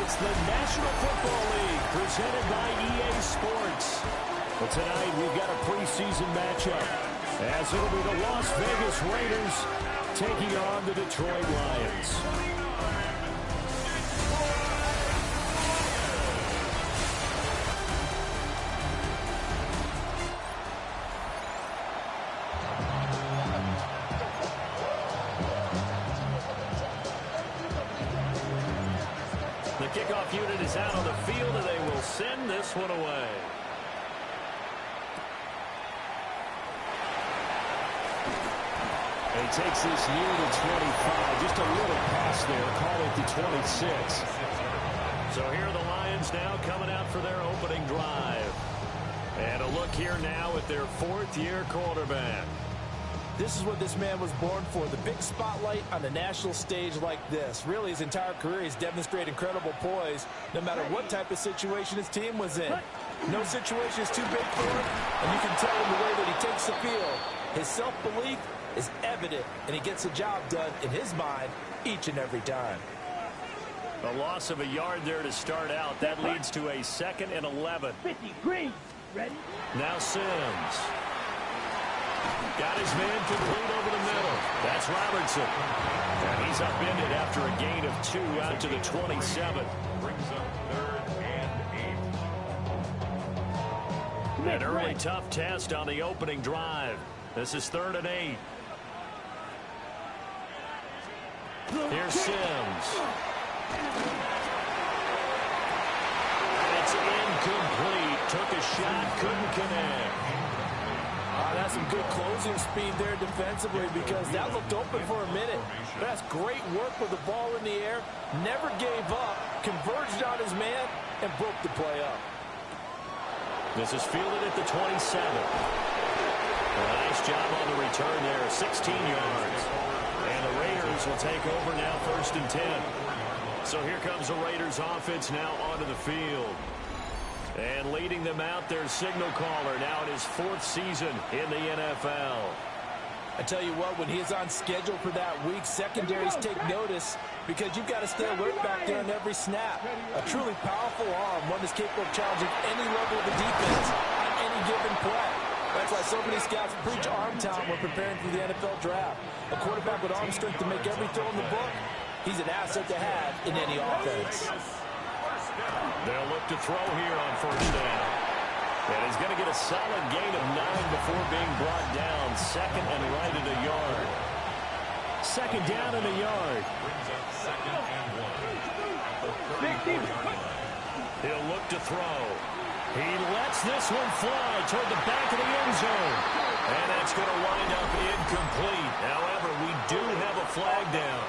It's the National Football League presented by EA Sports. But tonight we've got a preseason matchup as it'll be the Las Vegas Raiders taking on the Detroit Lions. The kickoff unit is out on the field, and they will send this one away. He takes this near the 25. Just a little pass there. Call it the 26. So here are the Lions now coming out for their opening drive. And a look here now at their fourth-year quarterback. This is what this man was born for, the big spotlight on the national stage like this. Really, his entire career, he's demonstrated incredible poise, no matter what type of situation his team was in. No situation is too big for him, and you can tell in the way that he takes the field. His self-belief is evident, and he gets the job done in his mind each and every time. A loss of a yard there to start out. That leads to a 2nd and 11. 50, green, ready? Now Sims. Got his man complete over the middle. That's Robertson. And he's upended after a gain of 2 out to the 27. Brings up 3rd and 8. An early tough test on the opening drive. This is 3rd and 8. Here's Sims. And it's incomplete. Took a shot, couldn't connect. That's some good closing speed there defensively because that looked open for a minute. That's great work with the ball in the air. Never gave up, converged on his man, and broke the play up. This is fielded at the 27. A nice job on the return there, 16 yards. And the Raiders will take over now 1st and 10. So here comes the Raiders offense now onto the field. And leading them out, their signal caller now in his 4th season in the NFL. I tell you what, when he's on schedule for that week, secondaries take notice because you've got to stay alert back there on every snap. A truly powerful arm, one that's capable of challenging any level of the defense on any given play. That's why so many scouts preach arm talent when preparing for the NFL draft. A quarterback with arm strength to make every throw in the book, he's an asset to have in any offense. They'll look to throw here on 1st down. And he's going to get a solid gain of 9 before being brought down. 2nd and right at a yard. 2nd down and a yard. Brings up 2nd and 1. He'll look to throw. He lets this one fly toward the back of the end zone. And that's going to wind up incomplete. However, we do have a flag down.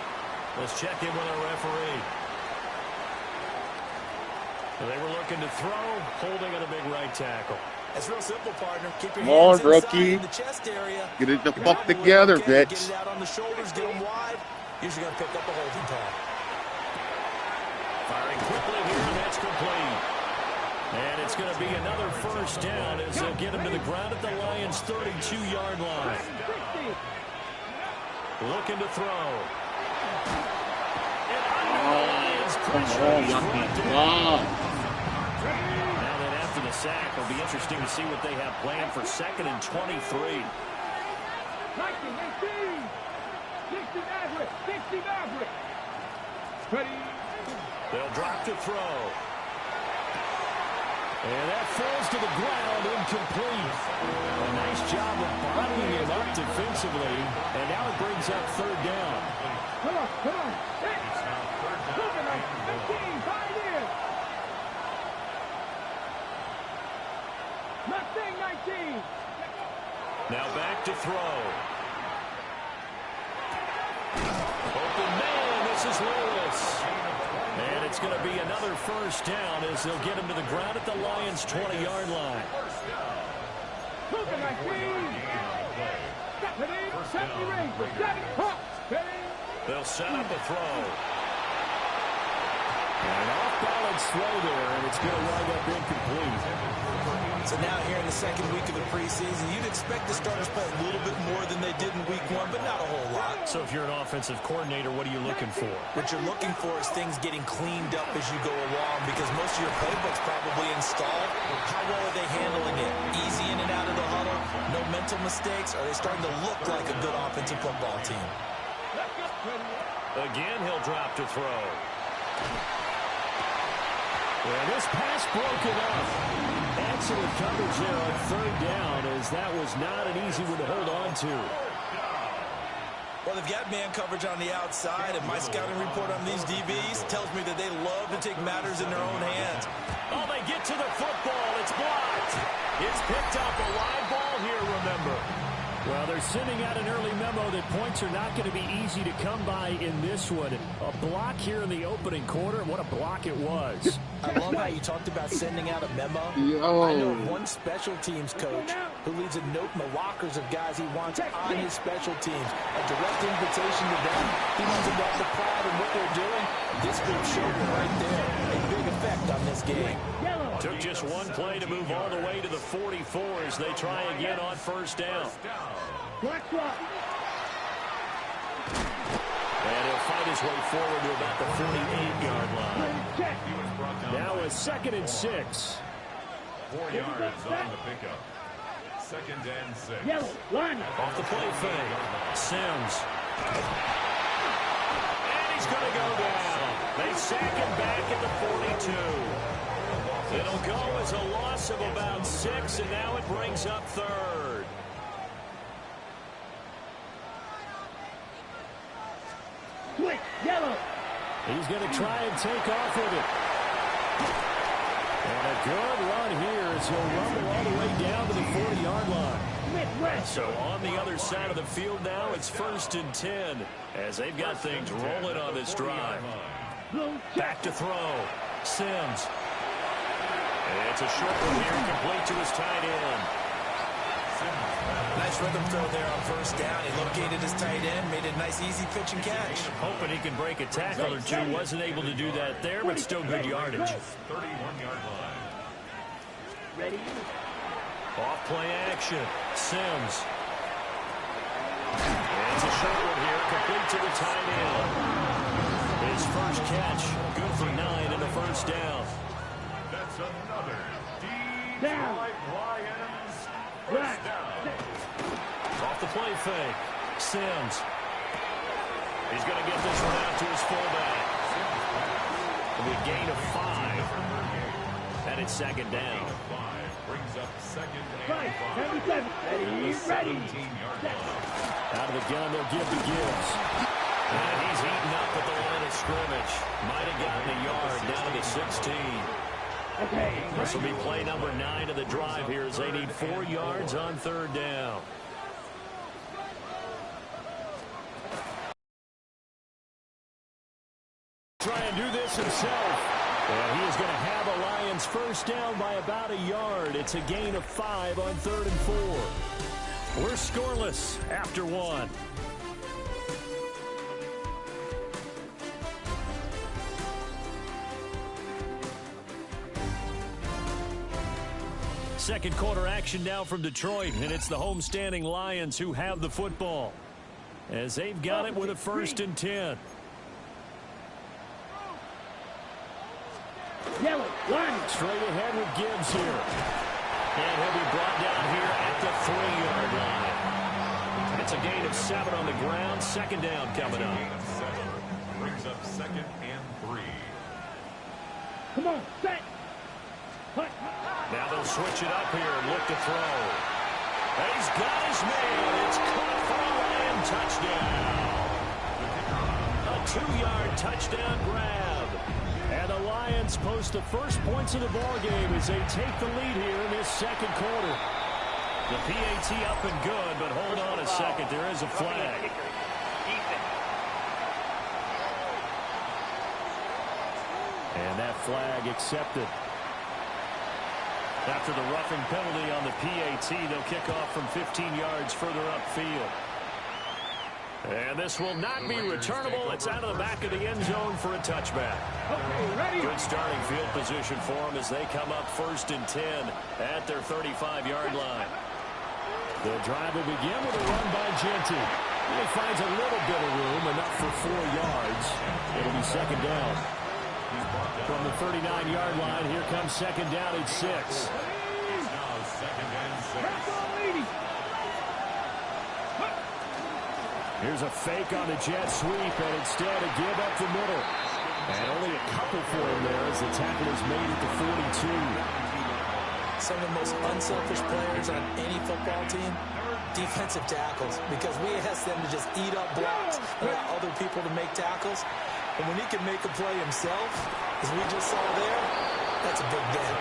Let's check in with our referee. They were looking to throw, holding at a big right tackle. It's real simple, partner. Keep your hands inside rookie. in the chest area. Get it the fuck together, bitch. Get it out on the shoulders, get them wide. Usually going to pick up a holding call. Firing quickly here, and that's complete. And it's going to be another 1st down as they'll get him to the ground at the Lions' 32-yard line. Looking to throw. And under the Lions' pressure, he's brought down. Now then, after the sack, it'll be interesting to see what they have planned for 2nd and 23. 60 Maverick. Ready? They'll drop to throw. And that falls to the ground, incomplete. A nice job of bodying him up defensively. And now it brings up 3rd down. Come on. Hey. Moving on. 15, 5 in. Mustang 19. Now back to throw. Open man, this is Lewis. And it's going to be another 1st down as they'll get him to the ground at the Lions' 20-yard line. Moving 19. They'll set up a throw. An off-balance throw there, and it's going to wind up incomplete. So now here in the 2nd week of the preseason, you'd expect the starters play a little bit more than they did in week 1, but not a whole lot. So if you're an offensive coordinator, what are you looking for? What you're looking for is things getting cleaned up as you go along, because most of your playbook's probably installed. How well are they handling it? Easy in and out of the huddle? No mental mistakes? Are they starting to look like a good offensive football team? Again, he'll drop to throw. And this pass broken up. Excellent coverage there on third down, as that was not an easy one to hold on to. Well, they've got man coverage on the outside, and my scouting report on these DBs tells me that they love to take matters in their own hands. Oh, they get to the football. It's blocked. It's picked up. A live ball here, remember. Well, they're sending out an early memo that points are not going to be easy to come by in this one. A block here in the opening quarter. What a block it was. I love how you talked about sending out a memo. Yo. I know one special teams coach who leaves a note in the lockers of guys he wants on his special teams. A direct invitation to them. He wants them to have the pride in what they're doing. This group showed it right there. A big effect on this game. Took just one play to move all the way to the 44 as they try again on first down. And he'll fight his way forward to about the 48-yard line. Now a 2nd and 6. 4 yards on the pickup. 2nd and 6. Off the play fake. Sims. And he's going to go down. They sack him back at the 42. It'll go as a loss of about 6, and now it brings up 3rd. He's going to try and take off with it. And a good run here as he'll rumble all the way down to the 40-yard line. So on the other side of the field now, it's 1st and 10 as they've got things rolling on this drive. Back to throw. Sims. And it's a short one here, complete to his tight end. Nice rhythm throw there on first down. He located his tight end, made a nice easy pitch and catch. Hoping he can break a tackle or two. Wasn't able to do that there, but still good yardage. 31-yard line. Ready? Off play action. Sims. And it's a short one here, complete to the tight end. His first catch, good for 9 and a first down. That's another Detroit Lions first down. Off the play fake. Sims. He's going to get this one out to his fullback. It'll be a gain of 5. And it's 2nd down. 5 brings up 2nd and 5. Ready? 17-yard line. Out of the gun, they'll give to Gibbs. And he's eaten up at the line of scrimmage. Might have gotten a yard down to the 16. This will be play number 9 of the drive here as they need 4 yards on 3rd down. Try and do this himself. And he is going to have a Lions first down by about a yard. It's a gain of 5 on 3rd and 4. We're scoreless after 1. Second quarter action now from Detroit, and it's the homestanding Lions who have the football as they've got it with a 1st and 10. Straight ahead with Gibbs here. And he'll be brought down here at the 3-yard line. It's a gain of 7 on the ground. 2nd down coming up. Gain of 7 brings up 2nd and 3. Come on, set. Now they'll switch it up here and look to throw. And he's got his man. It's caught for a Lion touchdown. A 2-yard touchdown grab. And the Lions post the first points of the ballgame as they take the lead here in this 2nd quarter. The PAT up and good, but hold on a second. There is a flag. And that flag accepted. After the roughing penalty on the PAT, they'll kick off from 15 yards further upfield. And this will not be returnable. It's out of the back of the end zone for a touchback. Good starting field position for them as they come up 1st and 10 at their 35-yard line. The drive will begin with a run by Genty. He finds a little bit of room, enough for 4 yards. It'll be second down. From the 39-yard line, here comes second down at 6. It's now second and 6. Here's a fake on the jet sweep, and instead a give up the middle. And only a couple for him there as the tackle is made at the 42. Some of the most unselfish players on any football team, defensive tackles, because we ask them to just eat up blocks and allow other people to make tackles. And when he can make a play himself, as we just saw there, that's a big day.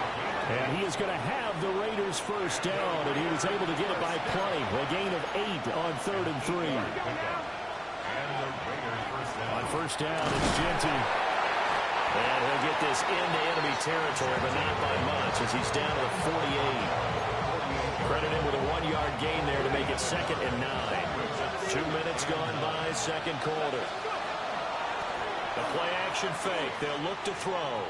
And he is going to have the Raiders first down, and he was able to get it by play. A gain of 8 on 3rd and 3. On first down, it's Genty. And he'll get this into enemy territory, but not by much as he's down to the 48. Credit him with a 1-yard gain there to make it second and 9. 2 minutes gone by, second quarter. The play action fake. They'll look to throw.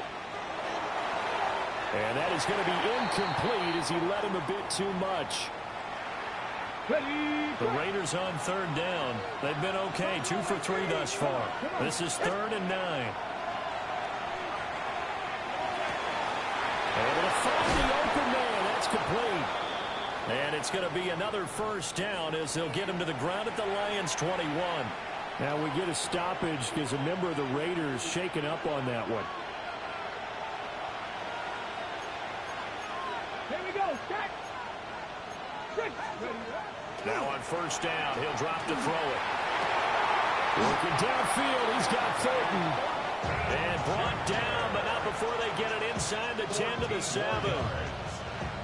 And that is going to be incomplete as he led him a bit too much. The Raiders on 3rd down. They've been okay, 2 for 3 thus far. This is 3rd and 9. Able to find the open man. That's complete. And it's going to be another first down as they'll get him to the ground at the Lions' 21. Now we get a stoppage because a member of the Raiders shaken up on that one. Here we go. Set. 6. Now on first down, he'll drop to throw it. Looking downfield, he's got Thornton. And brought down, but not before they get it inside the 10 to the 7.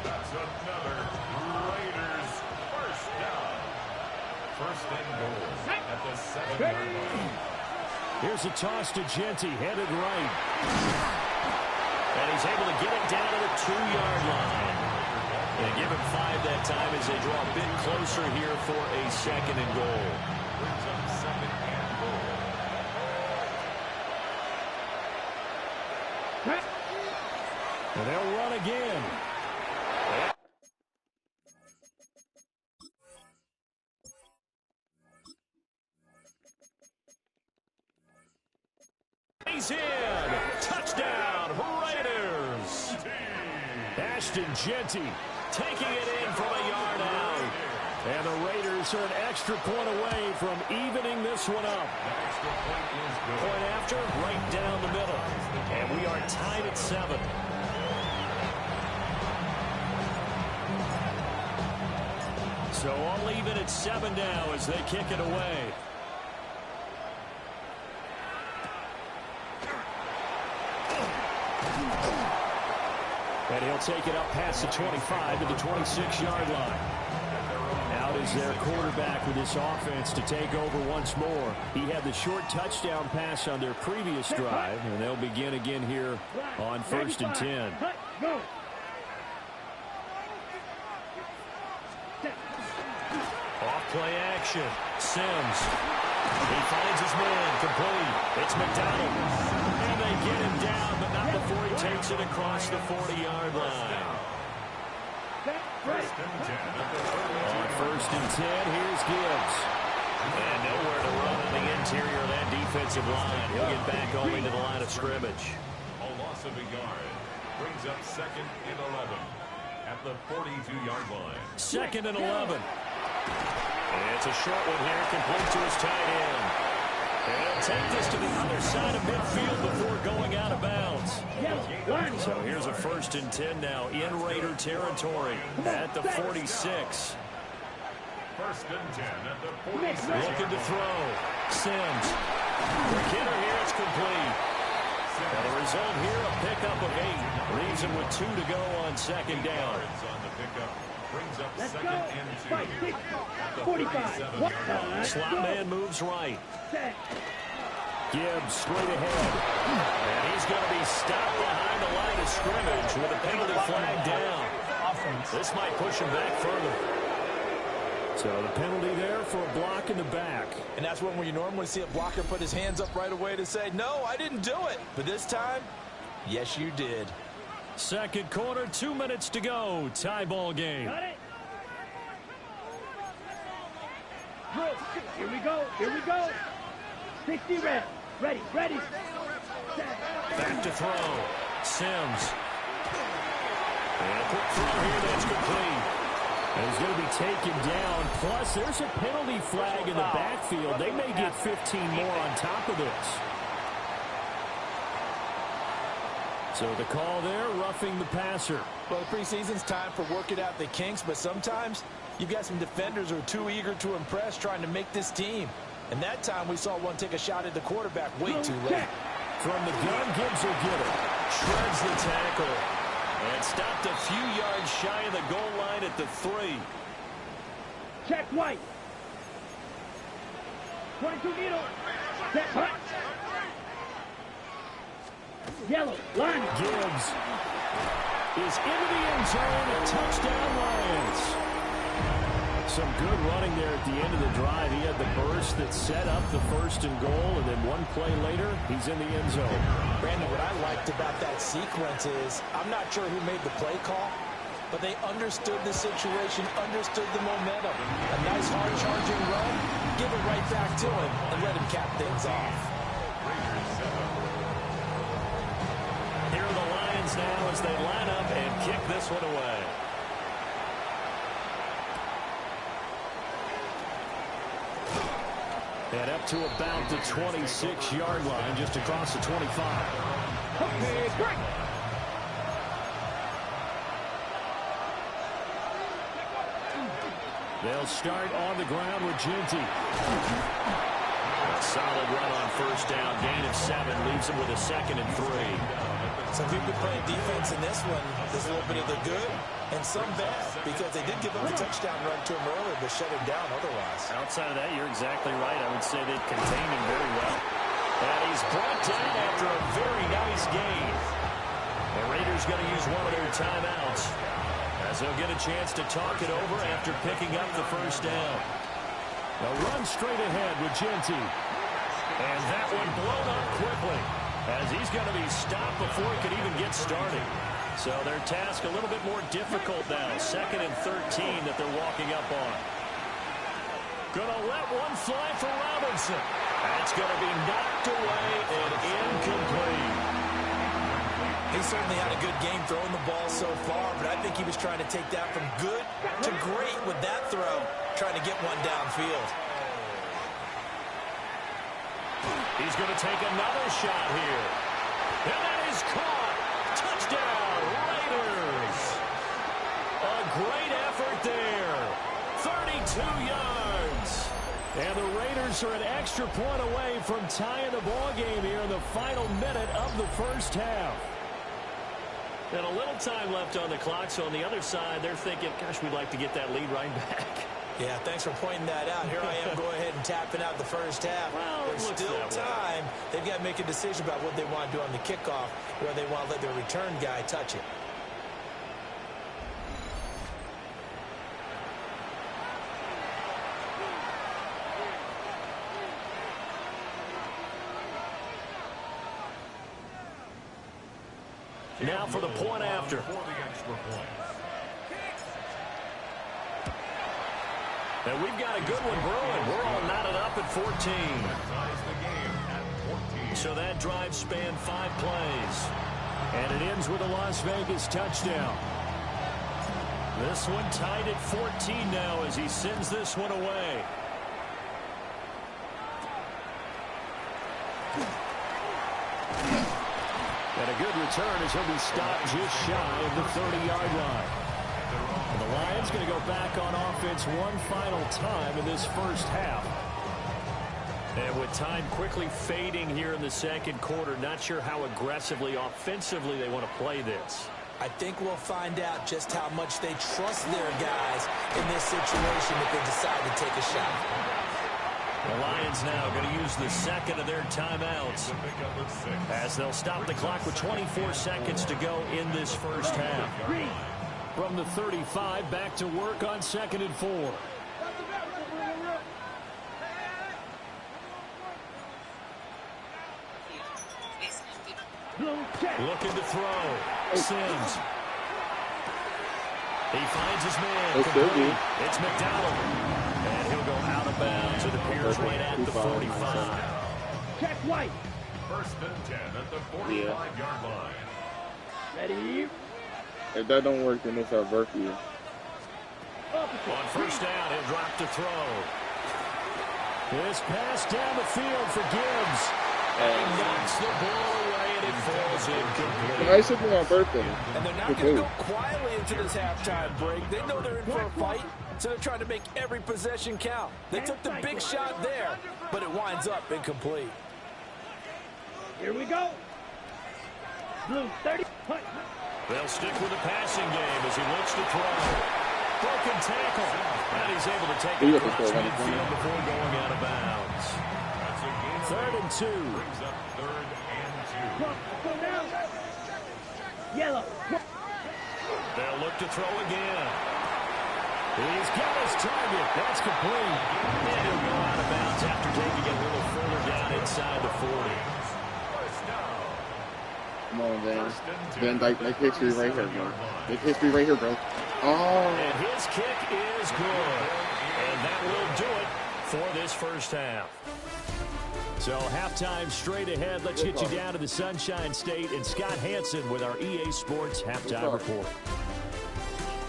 That's another Raiders first down. First and goal at the 7-yard line. Here's a toss to Genty, headed right. And he's able to get it down to the 2-yard line. They give him 5 that time as they draw a bit closer here for a second and goal. Brings up second and goal. And they'll run again. He's in. Touchdown, Raiders. Ashton Genty taking it in from a yard out. And the Raiders are an extra point away from evening this one up. Point after, right down the middle. And we are tied at 7. So all even at 7 now as they kick it away. And he'll take it up past the 25 to the 26-yard line. Out is their quarterback with this offense to take over once more. He had the short touchdown pass on their previous drive, and they'll begin again here on 1st and 10. Off play action. Sims. He finds his man. Complete. It's McDonald. And they get him down, but not before he takes it across the 40-yard line. First and 10 at the 32. On 1st and 10, here's Gibbs. And nowhere to run in the interior of that defensive line. He'll get back only to the line of scrimmage. A loss of a yard. Brings up second and 11 at the 42-yard line. 2nd and 11. And it's a short one here, complete to his tight end. And he'll take this to the other side of midfield before going out of bounds. So here's a 1st and 10 now in Raider territory at the 46. 1st and 10 at the 46. Looking to throw. Sims. McKinnon here, it's complete. And the result here, a pickup of 8. Leaves him with 2 to go on 2nd down. On the pickup. Brings up second and 2 at the 45. 37-yard line. Slot man moves right. Gibbs straight ahead. And he's going to be stopped behind the line of scrimmage with a penalty flag down. This might push him back further. So the penalty there for a block in the back. And that's when you normally see a blocker put his hands up right away to say, no, I didn't do it. But this time, yes, you did. Second quarter, 2 minutes to go. Tie ball game. Here we go. Here we go. 60 reps. Ready. Ready. Back to throw. Sims. And a quick throw here. That's complete. And he's going to be taken down. Plus, there's a penalty flag in the backfield. They may get 15 more on top of this. So the call there, roughing the passer. Well, the preseason's time for working out the kinks, but sometimes you've got some defenders who are too eager to impress, trying to make this team. And that time we saw one take a shot at the quarterback way too late. From the gun, Gibbs will get it. Shreds the tackle. And stopped a few yards shy of the goal line at the 3. Check white. 22 needle. Set right. Yellow. Line. Gibbs is into the end zone. A touchdown, Lions. Some good running there at the end of the drive. He had the burst that set up the 1st and goal, and then one play later, he's in the end zone. Brandon, what I liked about that sequence is, I'm not sure who made the play call, but they understood the situation, understood the momentum. A nice hard-charging run, give it right back to him, and let him cap things off. Here are the Lions now as they line up and kick this one away. And up to about the 26-yard line, just across the 25. Okay, great. They'll start on the ground with Ginty. A solid run on 1st down. Gain of 7 leaves him with a 2nd and 3. So if you've been playing defense in this one, there's a little bit of the good and some bad, because they did give up a touchdown run to him earlier, but shut him down otherwise. Outside of that, you're exactly right. I would say they've contained him very well. And he's brought down after a very nice gain. The Raiders going to use one of their timeouts as they'll get a chance to talk it over after picking up the 1st down. They'll run straight ahead with Ginty. And that one blown up quickly, as he's going to be stopped before he could even get started. So their task a little bit more difficult now. 2nd and 13 that they're walking up on. Going to let one fly for Robinson. That's going to be knocked away and incomplete. He certainly had a good game throwing the ball so far, but I think he was trying to take that from good to great with that throw, trying to get one downfield. He's going to take another shot here. And that is caught. Touchdown, Raiders. A great effort there. 32 yards. And the Raiders are an extra point away from tying the ball game here in the final minute of the 1st half. And a little time left on the clock, so on the other side, they're thinking, gosh, we'd like to get that lead right back. Yeah, thanks for pointing that out. Here I am going ahead and tapping out the 1st half. Well, there's still time. They've got to make a decision about what they want to do on the kickoff, where they want to let their return guy touch it. Now for the point after. And we've got a good one brewing. We're all knotted up at 14. So that drive spanned 5 plays. And it ends with a Las Vegas touchdown. This one tied at 14 now as he sends this one away. And a good return as he'll be stopped just shy of the 30-yard line. And the Lions going to go back on offense one final time in this 1st half. And with time quickly fading here in the 2nd quarter, not sure how aggressively, offensively they want to play this. I think we'll find out just how much they trust their guys in this situation if they decide to take a shot. The Lions now going to use the 2nd of their timeouts as they'll stop the clock with 24 seconds to go in this 1st half. From the 35, back to work on 2nd and 4. Looking to throw. Sims. He finds his man. It's McDowell. And he'll go out of bounds Raiders right at the 45. Check white. First and 10 at the 45-yard line. Ready. If that don't work, then it's our birthday. On first down, he'll drop to throw. This pass down the field for Gibbs. And he knocks the ball away, and it falls incomplete. I should be my birthday. And they're not going to go quietly into this halftime break. They know they're in for a fight, so they're trying to make every possession count. They took the big shot there, but it winds up incomplete. Here we go. Blue 30. They'll stick with the passing game as he looks to throw. Broken tackle. And he's able to take it across midfield before going out of bounds. 3rd and 2. Brings up 3rd and 2. Go down. Yellow. They'll look to throw again. He's got his target. That's complete. And he'll go out of bounds after taking it a little further down inside the 40. Come on, Van. Van Dyke, make history right here, bro. Make history right here, bro. Oh. And his kick is good. And that will do it for this first half. So halftime straight ahead. Let's get you down to the Sunshine State and Scott Hansen with our EA Sports halftime report.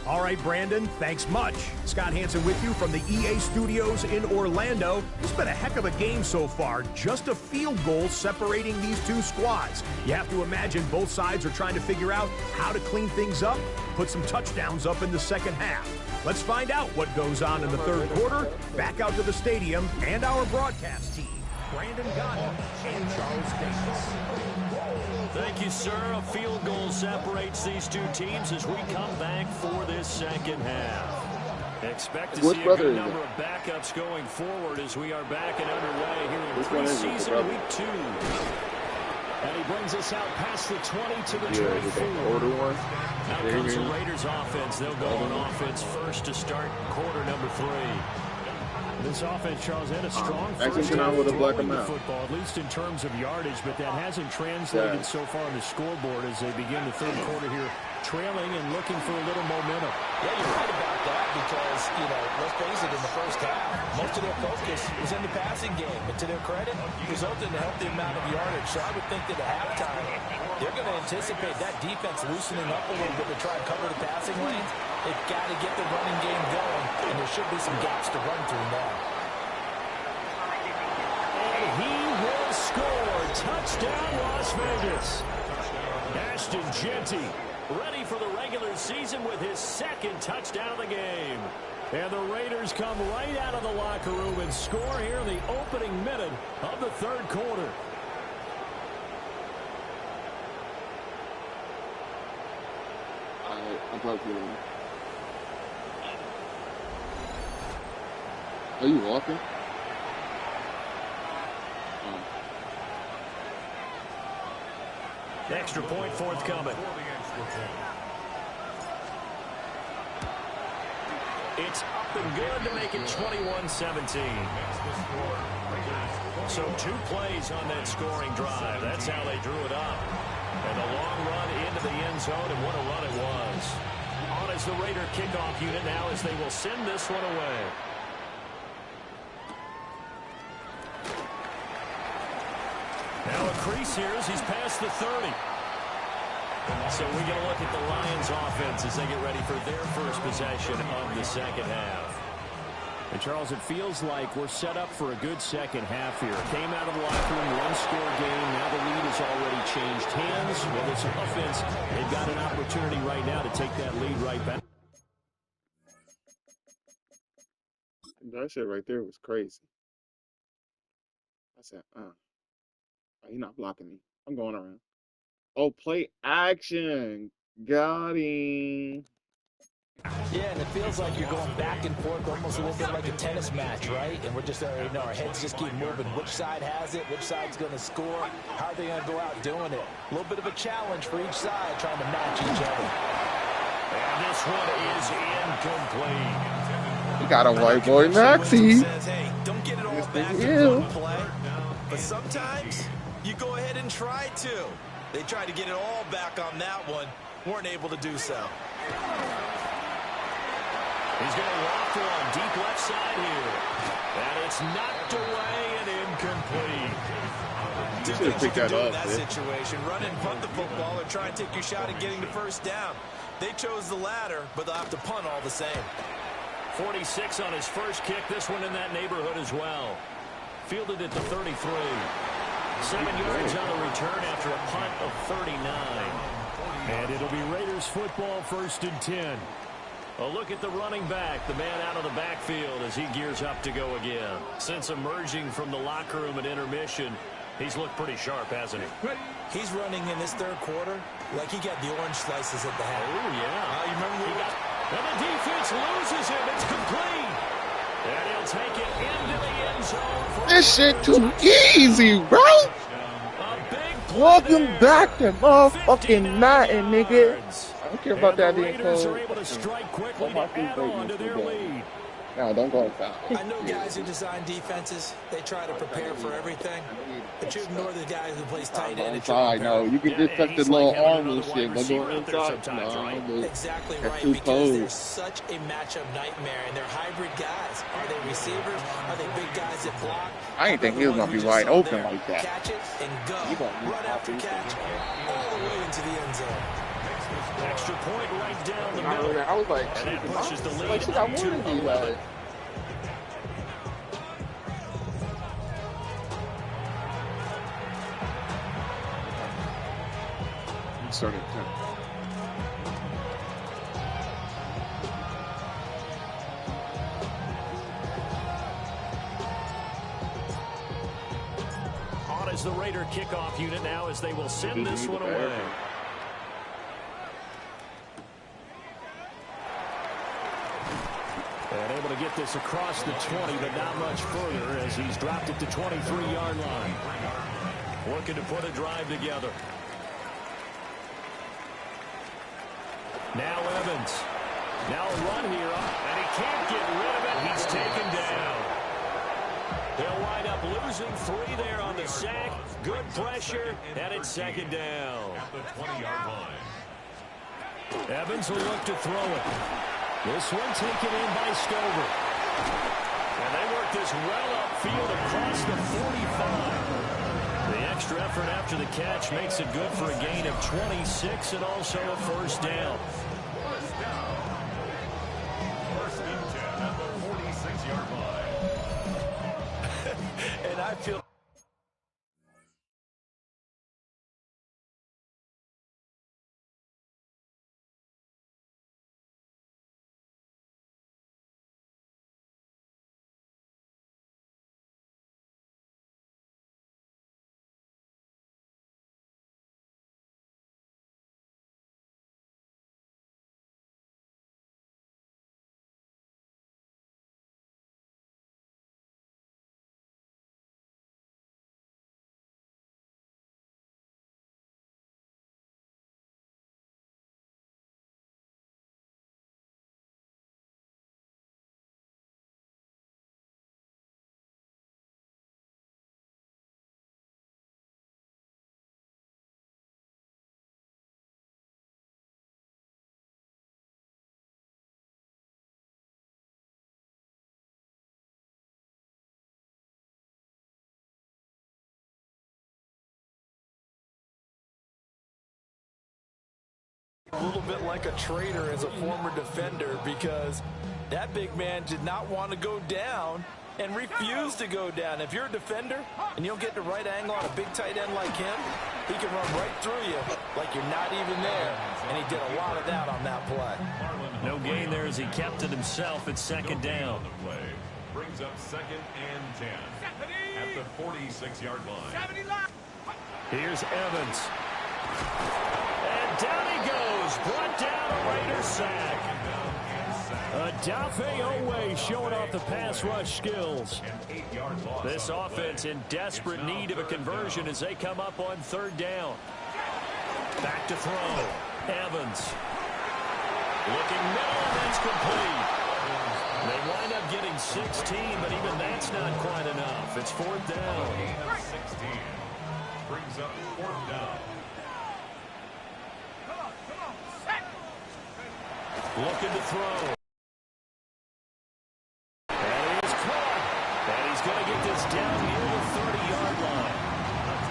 All right, Brandon, thanks much. Scott Hansen with you from the EA Studios in Orlando. It's been a heck of a game so far. Just a field goal separating these two squads. You have to imagine both sides are trying to figure out how to clean things up, put some touchdowns up in the second half. Let's find out what goes on in the third quarter. Back out to the stadium and our broadcast team, Brandon Godden and Charles Davis. Thank you, sir. A field goal separates these two teams as we come back for this second half. Expect to see a good number of backups going forward as we are back and underway here in preseason week 2. And he brings us out past the 20 to the 24. Now comes the Raiders offense. They'll go on offense first to start quarter number 3. This offense, Charles, had a strong first half throwing the football, at least in terms of yardage, but that hasn't translated so far on the scoreboard as they begin the third quarter here, trailing and looking for a little momentum. Yeah, you're right about that because, let's face it, in the first half, most of their focus was in the passing game. And to their credit, it resulted in a healthy amount of yardage. So I would think that at halftime, they're going to anticipate that defense loosening up a little bit to try and cover the passing lanes. They've got to get the running game going, and there should be some gaps to run through now. And he will score. Touchdown, Las Vegas. Ashton Jeanty ready for the regular season with his second touchdown of the game. And the Raiders come right out of the locker room and score here in the opening minute of the third quarter. I'm talking to you. Are you walking? Extra point forthcoming. It's up and good to make it 21-17. So 2 plays on that scoring drive. That's how they drew it up. And a long run into the end zone, and what a run it was. On is the Raider kickoff unit now as they will send this one away. Now a crease here as he's past the 30. So we get a look at the Lions offense as they get ready for their first possession of the second half. And Charles, it feels like we're set up for a good second half here. Came out of the locker room, 1-score game. Now the lead has already changed hands. Well, this offense, they've got an opportunity right now to take that lead right back. That shit right there was crazy. I said, you're not blocking me. I'm going around. Oh, play action. Got him. Yeah, and it feels like you're going back and forth almost a little bit like a tennis match, right? And we're just, our heads just keep moving. Which side has it? Which side's going to score? How are they going to go out doing it? A little bit of a challenge for each side trying to match each other. And this one is incomplete. You got a white boy Maxie. Says, hey, don't get it all back in one play. But sometimes you go ahead and try to. They tried to get it all back on that one. Weren't able to do so. He's going to loft one deep left side here. And it's not Knocked away and incomplete. You should have picked that up. That situation, run and punt the football or try and take your shot at getting the first down. They chose the latter, but they'll have to punt all the same. 46 on his first kick. This one in that neighborhood as well. Fielded at the 33. 7 yards on the return after a punt of 39. And it'll be Raiders football, 1st and 10. A look at the running back, the man out of the backfield as he gears up to go again. Since emerging from the locker room at intermission, he's looked pretty sharp, hasn't he? He's running in this third quarter like he got the orange slices at the half. Oh, yeah. You remember And the defense loses him. It's complete. And he'll take it into the end zone. This shit too easy, bro. Welcome back to motherfucking Madden, nigga. I don't care about that being closed. No, don't go foul. I know guys who design defenses, they try to prepare for everything, but you ignore the guy who plays tight end. Inside, no, you can just touch the little arm and shit, but go inside. No, exactly that's right, too because close. they're such a matchup nightmare, and they're hybrid guys. Are they receivers? Are they big guys that block? I didn't think he was gonna be wide open like that. Catch it and go. Run after catch all the way into the end zone. Extra point right down the middle. I was like, and that pushes the lead like, shit, I up to wanted to be 11. like. Started to. On as the Raider kickoff unit now as they will send this one away. And able to get this across the 20, but not much further as he's dropped it to 23-yard line. Looking to put a drive together. Now Evans. Now a run here, and he can't get rid of it. He's taken down. They'll wind up losing 3 there on the sack. Good pressure, and it's 2nd down. At the 20-yard line. Evans will look to throw it. This one taken in by Stover. And they work this well upfield across the 45. The extra effort after the catch makes it good for a gain of 26 and also a 1st down. First and 10 at the 46-yard line. And I feel a little bit like a traitor as a former defender, because that big man did not want to go down and refused to go down. If you're a defender and you don't get the right angle on a big tight end like him, he can run right through you like you're not even there, and he did a lot of that on that play. No gain there as he kept it himself at 2nd down. The play brings up 2nd and 10 at the 46-yard line. Here's Evans. And down he goes. Brought down a Raider sack. Adafe Owe showing off the pass rush skills. This offense in desperate need of a conversion as they come up on 3rd down. Back to throw. Evans. Looking middle, and that's complete. They wind up getting 16, but even that's not quite enough. It's 4th down. 16 brings up 4th down. Looking to throw. And he's caught. And he's going to get this down near the 30-yard line.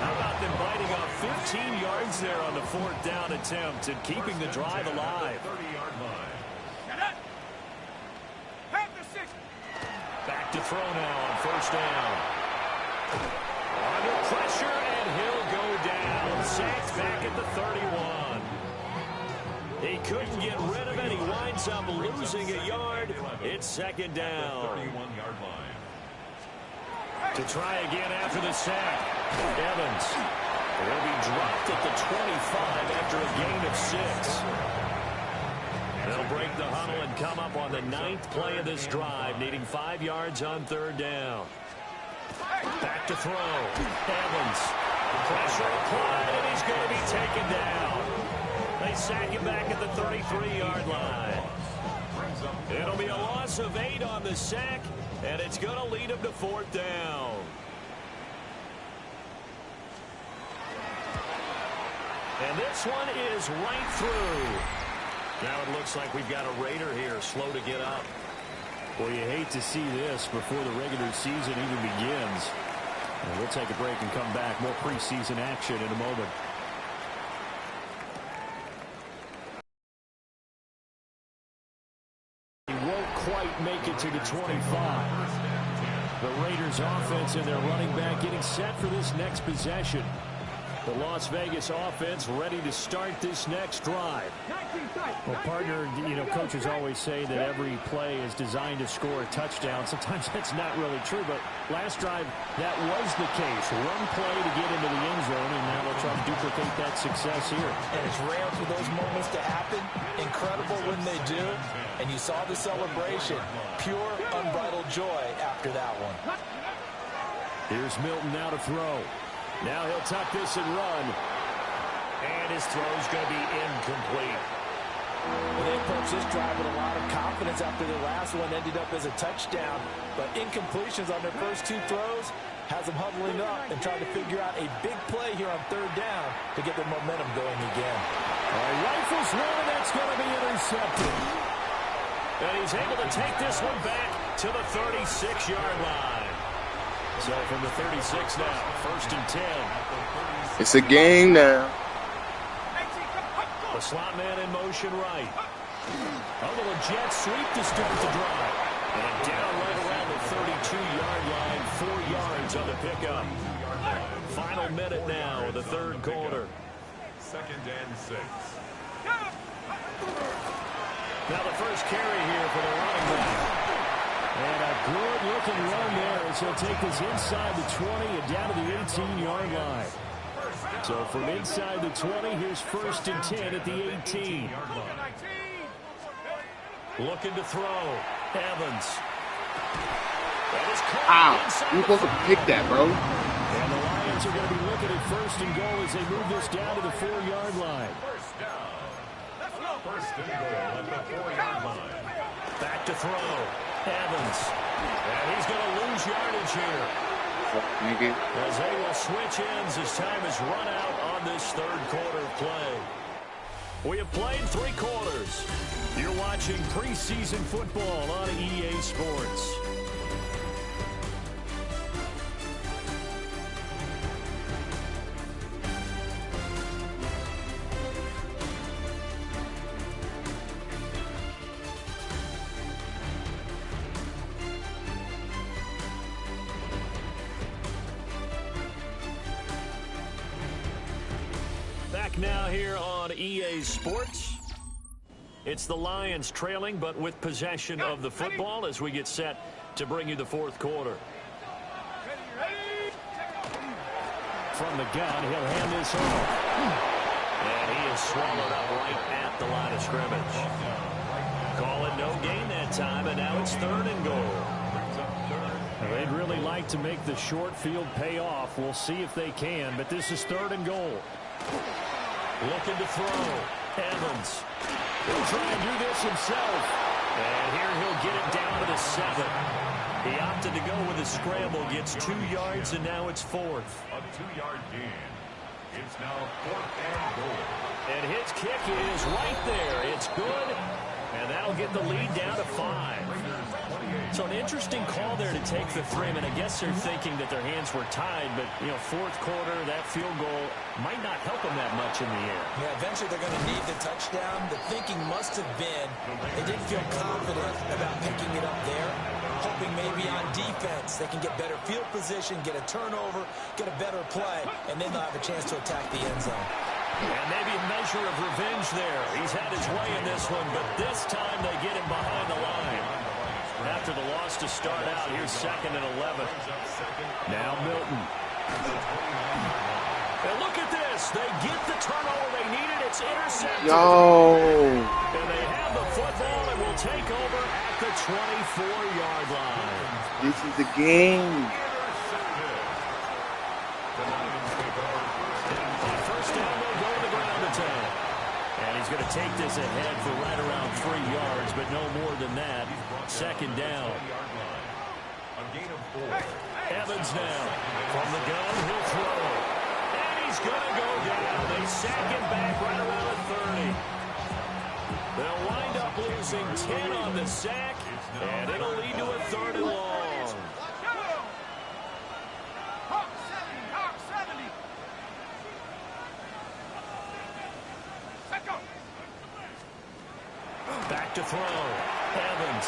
How about them biting off 15 yards there on the 4th down attempt and keeping the drive alive? 30-yard line. Back to throw now on 1st down. Under pressure, and he'll go down. Sacked back at the 31. He couldn't get rid of it. He winds up losing a yard. It's 2nd down. 31-yard line. To try again after the sack. Evans will be dropped at the 25 after a gain of 6. They'll break the huddle and come up on the 9th play of this drive, needing 5 yards on 3rd down. Back to throw. Evans. Pressure applied, and he's going to be taken down. They sack him back at the 33-yard line. It'll be a loss of 8 on the sack, and it's going to lead him to 4th down. And this one is right through. Now it looks like we've got a Raider here, slow to get up. Well, you hate to see this before the regular season even begins. And we'll take a break and come back. More preseason action in a moment. He won't quite make it to the 25. The Raiders offense and their running back getting set for this next possession. The Las Vegas offense ready to start this next drive. Well, partner, coaches always say that every play is designed to score a touchdown. Sometimes that's not really true, but last drive, that was the case. One play to get into the end zone, and now they'll try to duplicate that success here. And it's rare for those moments to happen. Incredible when they do. And you saw the celebration. Pure, unbridled joy after that one. Here's Milton now to throw. Now he'll tuck this and run. And his throw's going to be incomplete. Well, they approached this drive with a lot of confidence after their last one ended up as a touchdown. But incompletions on their first 2 throws has them huddling up and trying to figure out a big play here on 3rd down to get their momentum going again. Rifles one, and that's going to be intercepted. And he's able to take this one back to the 36-yard line. So from the 36 now, 1st and 10. It's a game now. The slot man in motion right. A little jet sweep to start the drive. And down right around the 32-yard line, 4 yards on the pickup. Final minute now of the 3rd quarter. 2nd and 6. Now the first carry here for the running back. And a good-looking run there as he'll take this inside the 20 and down to the 18-yard line. So from inside the 20, here's 1st and 10 at the 18. Looking to throw. Evans. Ow. You're supposed to pick that, bro. And the Lions are going to be looking at 1st and goal as they move this down to the 4-yard line. 1st and goal at the 4-yard line. Back to throw. Evans. And he's going to lose yardage here. As they will switch ends as time is run out on this 3rd quarter of play. We have played 3 quarters. You're watching preseason football on EA Sports. Now here on EA Sports. It's the Lions trailing, but with possession of the football as we get set to bring you the 4th quarter. From the gun, he'll hand this off. And he is swallowed up right at the line of scrimmage. Call it no gain that time, and now it's 3rd and goal. They'd really like to make the short field pay off. We'll see if they can, but this is 3rd and goal. Looking to throw. Evans. He'll try and do this himself. And here he'll get it down to the 7. He opted to go with a scramble. Gets 2 yards, and now it's 4th. A 2-yard gain. It's now 4th and goal. And his kick is right there. It's good. And that'll get the lead down to 5. So an interesting call there to take the 3. I mean, I guess they're thinking that their hands were tied, but, you know, fourth quarter, that field goal might not help them that much in the air. Yeah, eventually they're going to need the touchdown. The thinking must have been they didn't feel confident about picking it up there, hoping maybe on defense they can get better field position, get a turnover, get a better play, and then they'll have a chance to attack the end zone. And maybe a measure of revenge there. He's had his way in this one, but this time they get him behind the line. After the loss to start out, here's 2nd and 11. Now Milton. And look at this. They get the turnover they needed. It's intercepted. Yo. And they have the football and will take over at the 24-yard line. This is the game. First down, they'll go to the ground attack. And he's going to take this ahead for right around 3 yards, but no more than that. 2nd down. Evans now. From the gun, he'll throw. And he's going to go down. They sack him back right around the 30. They'll wind up losing 10 on the sack, and it'll lead to a 3rd and long. Back to throw. Evans.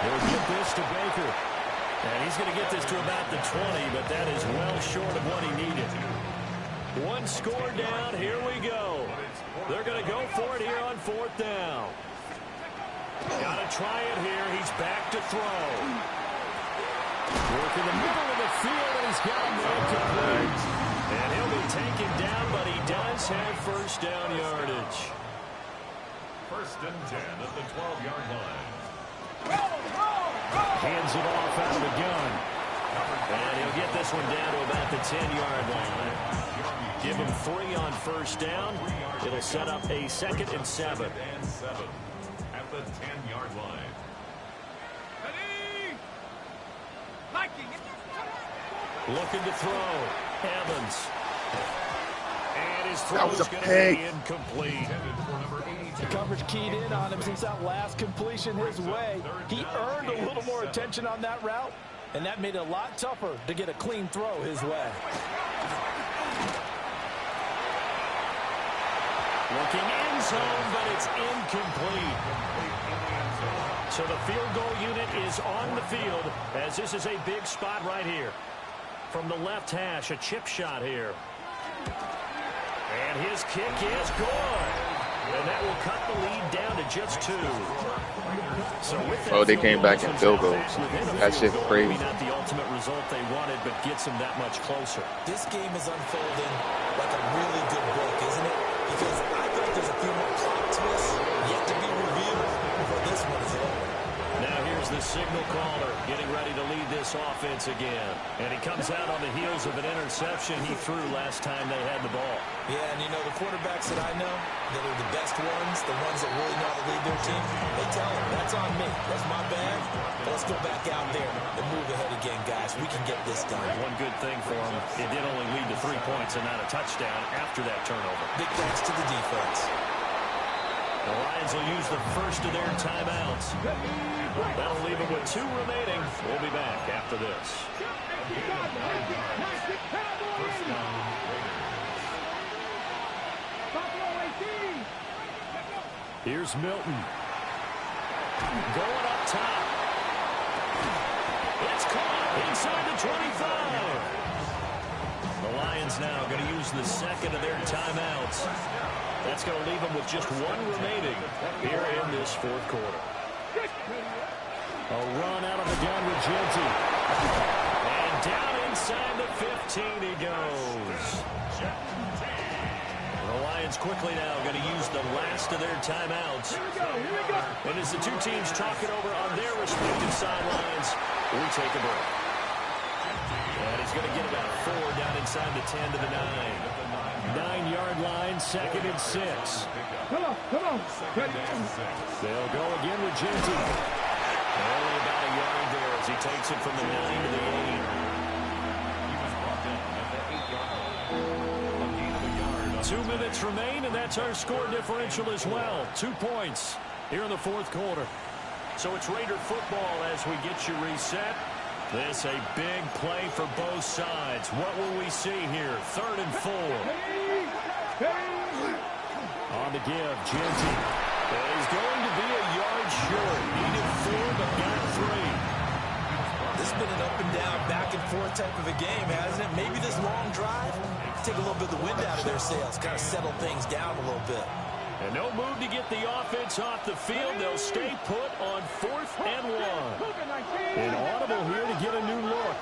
He'll get this to Baker. And he's going to get this to about the 20, but that is well short of what he needed. 1 score down. Here we go. They're going to go for it here on 4th down. Got to try it here. He's back to throw. Work in the middle of the field, and he's got him incomplete. And he'll be taken down, but he does have first down yardage. 1st and 10 at the 12-yard line. Hands it off out of the gun. And he'll get this one down to about the 10-yard line. Give him 3 on first down. It'll set up a 2nd and 7. At the 10-yard line. Looking to throw. Evans. And his That was throw's a going to pig. be incomplete. The coverage keyed in on him since that last completion his way. He earned a little more attention on that route, and that made it a lot tougher to get a clean throw his way. Looking end zone, but it's incomplete. So the field goal unit is on the field as this is a big spot right here. From the left hash, a chip shot here. And his kick is good. And that will cut the lead down to just 2. So with that They came back in field goals. That shit crazy. Maybe not the ultimate result they wanted, but gets them that much closer. This game is unfolding like a really good book, isn't it? Because I think there's a few more plot twists yet to be revealed before this one is over. Now here's the signal caller getting ready to lead this offense again. And he comes out on the heels of an interception he threw last time they had the ball. Yeah, and you know, the quarterbacks that I know that are the best ones, the ones that really know how to lead their team, they tell them, that's on me. That's my bag. Let's go back out there and move ahead again, guys. We can get this done. One good thing for him, it did only lead to 3 points and not a touchdown after that turnover. Big thanks to the defense. The Lions will use the first of their timeouts. That'll leave them with 2 remaining. We'll be back after this. Here's Milton. Going up top. It's caught inside the 25. The Lions now going to use the second of their timeouts. That's going to leave them with just 1 remaining here in this 4th quarter. A run out of the gun with Genty. And down inside the 15 he goes. The Lions quickly now going to use the last of their timeouts. And as the 2 teams talk it over on their respective sidelines, we take a break. And he's going to get about 4 down inside the 10 to the 9. 9-yard line, 2nd and 6. Come on. They'll go again with Genty. Only about a yard there as he takes it from the 9 to the 8. 2 minutes remain, and that's our score differential as well. 2 points here in the 4th quarter. So it's Raider football as we get you reset. This a big play for both sides. What will we see here? 3rd and 4. On the give, Genty. He's going to be a yard short. Needed 4, but got 3. This has been an up and down, back and forth type of a game, hasn't it? Maybe this long drive, take a little bit of the wind out of their sails, kind of settle things down a little bit. And no move to get the offense off the field. They'll stay put on 4th and 1. An audible here to get a new look.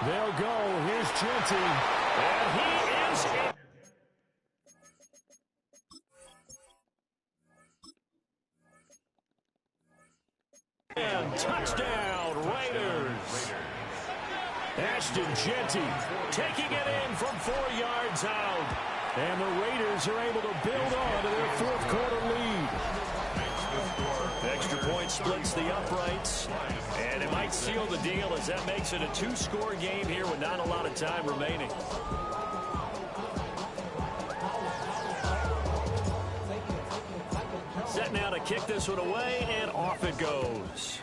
They'll go. Here's Genty. And he is in. And touchdown, Raiders. Ashton Genty taking it in from 4 yards out. And the Raiders are able to build on to their 4th quarter lead. Extra point splits the uprights. And it might seal the deal as that makes it a 2-score game here with not a lot of time remaining. Set now to kick this one away, and off it goes.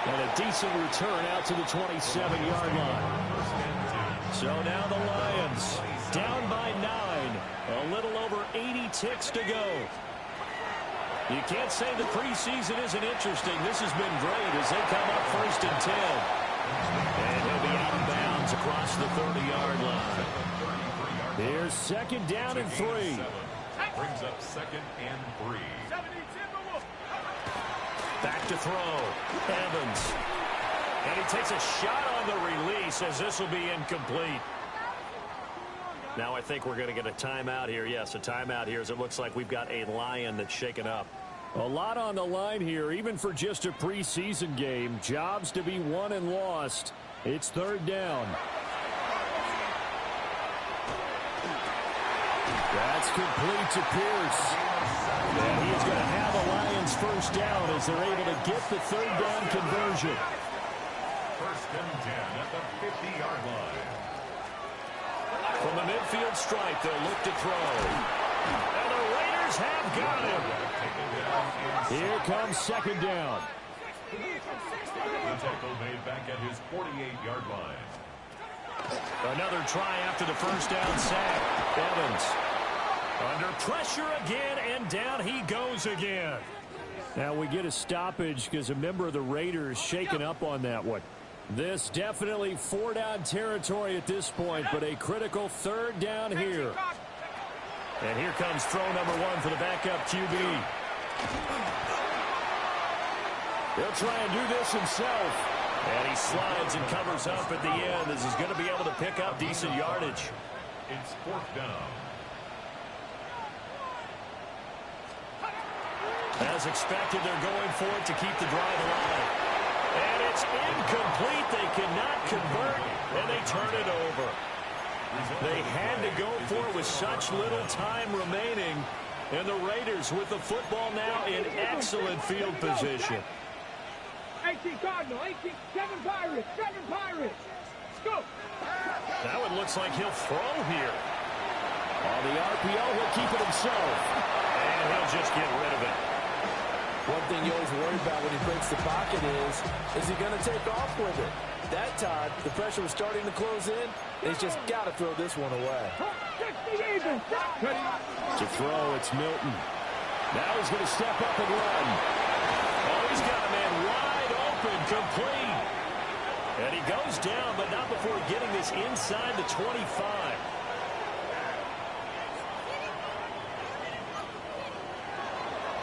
And a decent return out to the 27-yard line. So now the Lions down by 9. A little over 80 ticks to go. You can't say the preseason isn't interesting. This has been great as they come up 1st and 10. And he'll be out of bounds across the 30-yard line. Here's 2nd down and 3. Brings up 2nd and 3. Back to throw. Evans. And he takes a shot on the release as this will be incomplete. Now I think we're going to get a timeout here. Yes, a timeout here as it looks like we've got a Lion that's shaken up. A lot on the line here, even for just a preseason game. Jobs to be won and lost. It's 3rd down. That's complete to Pierce. And he's going to have a Lions 1st down as they're able to get the 3rd down conversion. 1st and 10 at the 50-yard line. From the midfield stripe, they'll look to throw. And the Raiders have got him. Here comes 2nd down. The tackle made back at his 48-yard line. Another try after the 1st down sack. Evans under pressure again, and down he goes again. Now we get a stoppage because a member of the Raiders shaken up on that one. This definitely 4-down territory at this point, but a critical 3rd down here. And here comes throw number 1 for the backup QB. He'll try and do this himself. And he slides and covers up at the end as he's going to be able to pick up decent yardage. It's 4th down. As expected, they're going for it to keep the drive alive. And it's incomplete. They cannot convert, and they turn it over. They had to go for it with such little time remaining. And the Raiders with the football now in excellent field position. 18 Cardinal, 18, 7 Pirates, 7 Pirates. Go. Now it looks like he'll throw here. On the RPO, he'll keep it himself. And he'll just get rid of it. One thing you always worry about when he breaks the pocket is he going to take off with it? That time, the pressure was starting to close in, and he's just got to throw this one away. To throw, it's Milton. Now he's going to step up and run. Oh, he's got a man wide open, complete. And he goes down, but not before getting this inside the 25.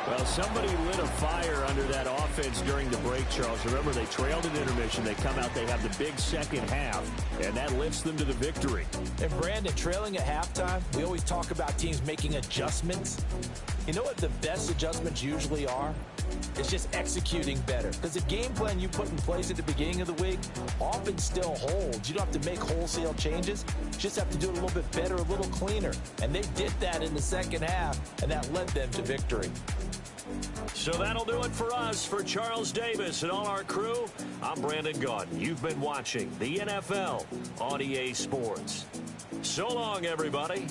Well, somebody lit a fire under that offense during the break, Charles. Remember, they trailed at intermission. They come out, they have the big second half, and that lifts them to the victory. And, Brandon, trailing at halftime, we always talk about teams making adjustments. You know what the best adjustments usually are? It's just executing better. Because the game plan you put in place at the beginning of the week often still holds. You don't have to make wholesale changes. You just have to do it a little bit better, a little cleaner. And they did that in the second half, and that led them to victory. So that'll do it for us. For Charles Davis and all our crew, I'm Brandon Gaudin. You've been watching the NFL on EA Sports. So long, everybody.